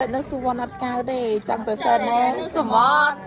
nó su von nát cao đây chẳng tới sơn nè su von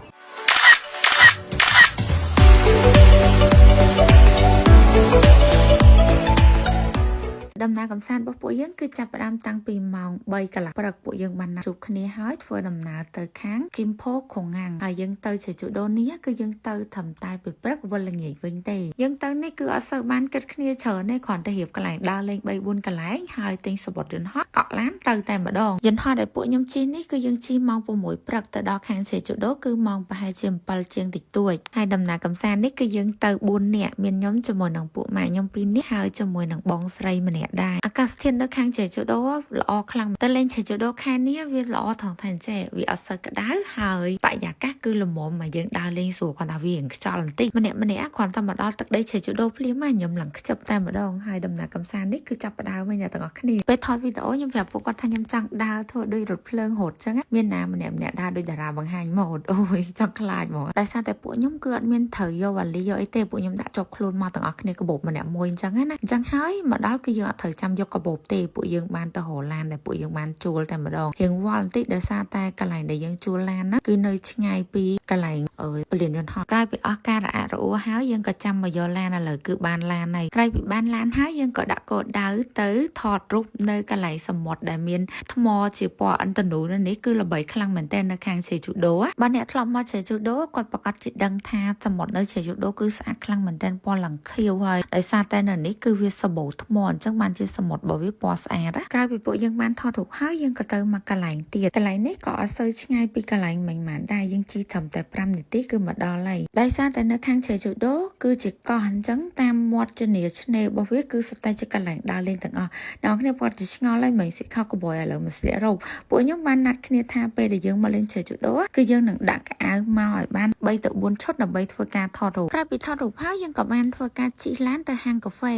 ដំណើរកំសាន្តរបស់ពួកយើងគឺចាប់ផ្ដើមតាំងពីម៉ោង 3 កន្លះព្រឹកពួកយើងបានជួបគ្នាហើយធ្វើដំណើរទៅខាងគីមផូខុងងាំងហើយយើងទៅជាជូដូនេះគឺយើងទៅត្រឹមតែពីព្រឹកវិលល្ងាចវិញទេយើងទៅនេះគឺអត់សូវបានគិតគ្នាច្រើនទេគ្រាន់តែរៀបកន្លែងដើរលេង 3-4 កន្លែងហើយទិញសំបុត្រយន្តហោះកក់ឡានទៅតែម្ដងយន្តហោះដែលពួកខ្ញុំជិះនេះគឺយើងជិះម៉ោង 6 ព្រឹកទៅដល់ខាងជាជូដូគឺម៉ោងប្រហែលជា 7 ជាងតិចតួចហើយដំណើរកំសាន្តនេះគឺយើងទៅ 4 នាក់មានខ្ញុំជាមួយនឹងពួកម៉ែខ្ញុំ 2 នាក់ហើយជាមួយនឹងបងស្រីម្នាក់ដែរអាកាសធាតុនៅខាងជាជូដូល្អខ្លាំងតែលេងជាជូដូខែនេះវាល្អថងថែនចេះវាអត់សូវក្តៅហើយបរិយាកាសគឺល្មមមកយើងដើរលេងស្រួលគាត់ថាវាខ្យល់បន្តិចម្នាក់គ្រាន់តែមកដល់ទឹកដីជាជូដូភ្លាមខ្ញុំឡើងខ្ជិបតែម្ដងហើយដំណើរកំសាន្តនេះគឺចាប់ផ្ដើមវិញអ្នកទាំងអស់គ្នាពេលថតវីដេអូខ្ញុំប្រាប់ពួកគាត់ថាខ្ញុំចង់ដើរធ្វើដូចរថភ្លើងហូតចឹងមានណាម្នាក់ដើរដូចតារាបង្ហាញម៉ូដអូយចង់ខ្លាចហ្មងដោយសារតែពួកខ្ញុំគឺអត់មានត្រូវយកវ៉ាលីយកអីទេពួកខ្ញុំដាក់ជាប់ខ្លួនមកទាំងអស់គ្នាកាបូបម្នាក់មួយចឹងណាអញ្ចឹងហើយមកដល់គឺយើងអត់ត្រូវចាំយកកាបូបទេពួកយើងបានទៅរកឡានដែលពួកយើងបានជួលតែម្ដងរៀងវល់បន្តិចដោយសារតែកន្លែងដែលយើងជួលឡានណាគឺនៅឆ្ងាយពីកន្លែងពលានយន្តហោះក្រោយពីអស់ការរអាក់រអួលហើយយើងក៏ចាំមកយកឡានឥឡូវគឺបានឡានហើយក្រោយពីបានឡានហើយយើងក៏ដាក់គោលដៅទៅថតរូបនៅកន្លែងសមុទ្រដែលមានថ្មជាពណ៌ឥន្ធនូនេះគឺល្បីខ្លាំងមែនទែននៅខាងជេជូដូបើអ្នកធ្លាប់មកជេជូដូគាត់ប្រកាសជាដឹងថាសមុទ្រនៅជេជូដូគឺស្អាតខ្លាំងមែនទែនពណ៌ឡើងខៀវហើយដោយសារតែនៅនេះគឺវាសម្បូរថ្មអញ្ចឹងបានជាសមុទ្ររបស់វាពណ៌ស្អាតក្រោយពីពួកយើងបានថតរូបហើយយើងក៏ទៅមកកន្លែងទៀតកន្លែងនេះក៏អត់សូវឆ្ងាយពីកន្លែងមិញម៉ានដែរយើងជិះត្រឹមតែ 5 នាទីគឺមកដល់ហើយដោយសារតែនៅខាងជេជូដូគឺជាកោះអញ្ចឹងតាមមាត់ជនីឆ្នេររបស់វាគឺសុទ្ធតែជាកន្លែងដើរលេងទាំងអស់អ្នកគ្នាគាត់ជាឆ្ងល់ហើយមិញសិខោកបយឥឡូវមកស្លៀករ៉ូបពួកខ្ញុំបានណាត់គ្នាថាពេលដែលយើងមកលេងជេជូដូគឺយើងនឹងដាក់កៅអៅមកឲ្យបាន 3 ទៅ 4 ឈុតដើម្បីធ្វើការថតរូបក្រោយពីថតរូបហើយយើងក៏បានធ្វើការជិះឡានទៅហាងកាហ្វេ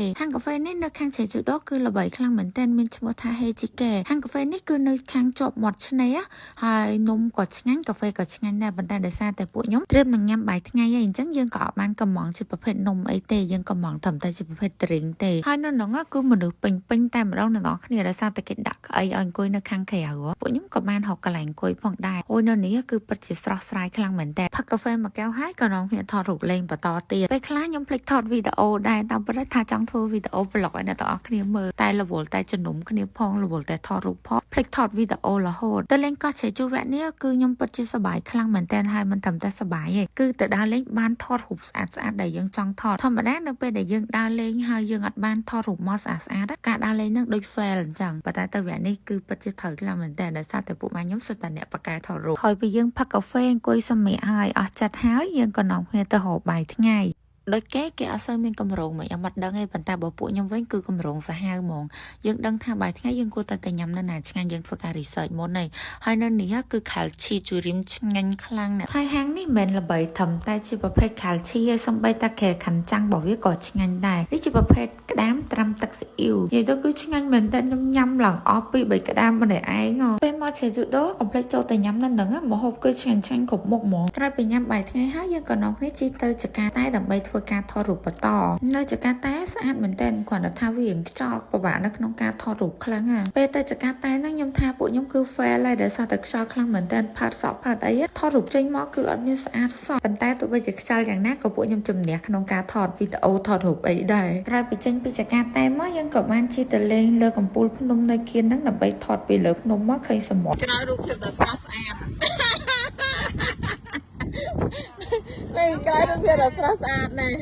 នេះនៅខាងជេជូដូគឺល្បីខ្លាំងមែនទែនមានឈ្មោះថាហេជីកេហាងកាហ្វេនេះគឺនៅខាងជាប់មាត់ឆ្នេរហើយនំក៏ឆ្ងាញ់កាហ្វេក៏ឆ្ងាញ់ដែរប៉ុន្តែដោយសារតែពួកខ្ញុំត្រៀមនឹងញ៉ាំបាយថ្ងៃហើយអញ្ចឹងយើងក៏អត់បានកំងជាប្រភេទនំអីទេយើងកំងត្រឹមតែជាប្រភេទទ្រីងទេហើយនៅនោះគឺមនុស្សពេញតែម្ដងអ្នកនរគ្នាដោយសារតែគេដាក់កៅអីឲ្យអង្គុយនៅខាងក្រៅពួកខ្ញុំក៏បានហៅកន្លែងអង្គុយផងដែរអូយនៅនេះគឺពិតជាស្រស់ស្រាយខ្លាំងមែនតើផឹកកាហ្វេមួយកែវហើយក៏នរគ្នាថតរូបលេងបន្តទៀតពេលខ្លះខ្ញុំភ្លេចថតវីដេអូដែរតាមពិតថាចង់ធ្វើវីដេអូ vlog ឲ្យអ្នកទាំងអស់គ្នាមើលតែរវល់តែជំនុំគ្នាផងរវល់តែថតរូបផងភ្លេចថតវីដេអូរហូតទៅលេងកោះជេជូវៈនេះគឺខ្ញុំពិតជាសប្បាយខ្លាំងមែនតើហើយមិនត្រឹមតែសប្បាយទេគឺទៅដើរលេងបានថតរូបស្អាតដែលយើងចង់ថតធម្មតានៅពេលដែលយើងដើរលេងហើយយើងអត់បានថតរូបមកស្អាតការដើរលេងនឹងដូច fail អញ្ចឹងប៉ុន្តែទៅវគ្គនេះគឺពិតជាត្រូវខ្លាំងមែនតើដោយសារតែពួកម៉ែខ្ញុំសុទ្ធតែអ្នកបកកែថតរូបហើយពេលយើងផឹកកាហ្វេអង្គុយសម្រាកហើយអស់ចិត្តហើយយើងក៏នាំគ្នាទៅហូបបាយថ្ងៃដូចគេអត់សូវមានកម្រងមិនអត់ដឹងទេប៉ុន្តែបើពួកខ្ញុំវិញគឺកម្រងសាហាវហ្មងយើងដឹងថាបាយថ្ងៃយើងគួរតែញ៉ាំនៅណាឆ្ងាញ់យើងធ្វើការ research មុនហើយនៅនេះគឺ Kalchi ជូរីមឆ្ងាញ់ខ្លាំងណាស់ហើយហាងនេះមិនល្បីធំតែជាប្រភេទ Kalchi ហើយសំបីតាគេខាន់ចាំងរបស់វាក៏ឆ្ងាញ់ដែរនេះជាប្រភេទក្តាមត្រាំទឹកស៊ីអ៊ីវនិយាយទៅគឺឆ្ងាញ់មែនតើខ្ញុំញ៉ាំឡើងអស់ពី3ក្តាមម្នាក់ឯងពេលមកជេជូដូកុំភ្លេចចូលទៅញ៉ាំនៅនឹងម្ហូបគឺឆ្ងាញ់គ្រប់មុខហ្មងក្រោយពីញ៉ាំបាយថ្ងៃហើយយើងក៏នាំគ្នាជិះទៅចកាតែដើម្បីធ្វើការថតរូបបន្តនៅចកាតែស្អាតមែនតើគ្រាន់តែថាវាខ្យល់ពិបាកនៅក្នុងការថតរូបខ្លាំងពេលទៅចកាតែហ្នឹងខ្ញុំថាពួកខ្ញុំគឺ fail ហើយដោយសារតែខ្យល់ខ្លាំងមែនតើផាត់សក់ផាត់អីថតរូបចេញមកគឺអត់មានស្អាតសោះប៉ុន្តែទោះបីជាខ្យល់យ៉ាងណាក៏ពួកខ្ញុំជំនះក្នុងការថតវីដេអូថតរូបអីដែរក្រោយពីចេញពីចកាតែមកយើងក៏បានជិះទៅលេងលើកំពូលភ្នំនៅគៀនហ្នឹងដើម្បីថតពីលើភ្នំមកឃើញសមុទ្រក្រោយរូបភាពដ៏ស្រស់ស្អាតនេះក្រោយរូបភាពដ៏ស្រស់ស្អាតណាស់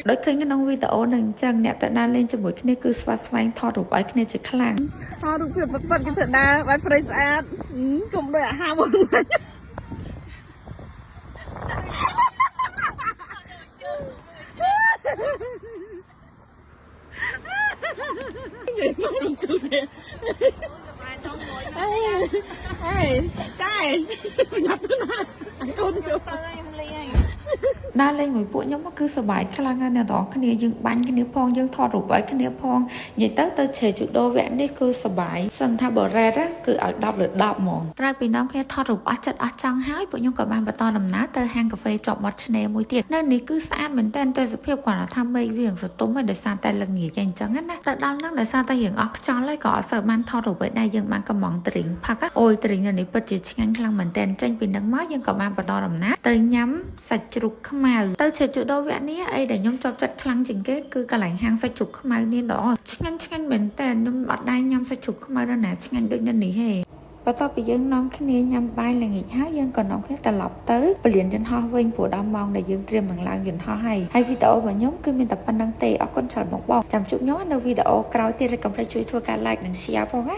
ដូចឃើញក្នុងវីដេអូនឹងអញ្ចឹងអ្នកទៅដើរលេងជាមួយគ្នាគឺស្វាត់ស្វែងថតរូបឲ្យគ្នាជាខ្លាំងថតរូបភាពពិតៗគេទៅដើរបែបស្រីស្អាតគុំដូចអាហារមកចាយញ៉ាំទៅណាកូនទៅខ្ញុំលេងហើយដើរលេងមួយពួកខ្ញុំគឺសប្បាយខ្លាំងណាស់អ្នកទាំងគ្នាយើងបាញ់គ្នាផងយើងថតរូបឲ្យគ្នាផងនិយាយទៅជេជូដូវគ្គនេះគឺសប្បាយស Sân tha bờ ra đó cứ ở đọc được đọc mòn. Ra vì nó khi thọ rụp ở chất ở trong hái bộ nhung cả bàn bà to nằm ná tới hang cà phê chọn bọt chne mùi tiệt nên ní cứ sát mình tên tới sự phiêu quả là tham mây viền sự tốn mà để sang tay lần nghỉ dành cho ngắt á. Tại đó nó để sang tay hiện óc cho lấy cỏ sở man thọ rụp ở đây dân man cầm mỏng tring phạc á. Ôi tring là ní bật chỉ ngang khăn mình tên tranh vì nắng mót dân cả bàn bà to nằm ná tới nhắm sạch trục khăm màu tới chơi chỗ đâu vậy ní ấy để nhung cho chất khăn chỉnh kế cứ cả lạnh hang sạch trục khăm màu nên đó ngang mình tên nhung ở đây nhắm sạch trục khăm màu đó nè ngang được nên ní hề. Và tao bị dân nông cái này nhằm bay là nghỉ hái dân còn nông cái tà lọc tới và liền trên ho vinh của đau mong để dân triềm bằng làng dân ho hay video và nhóm cứ mình tập ban đăng tê ở con sỏi một bọc chăm chút nhóm nơi video cao tê là cầm lại chuối thua cả like đừng share vào á.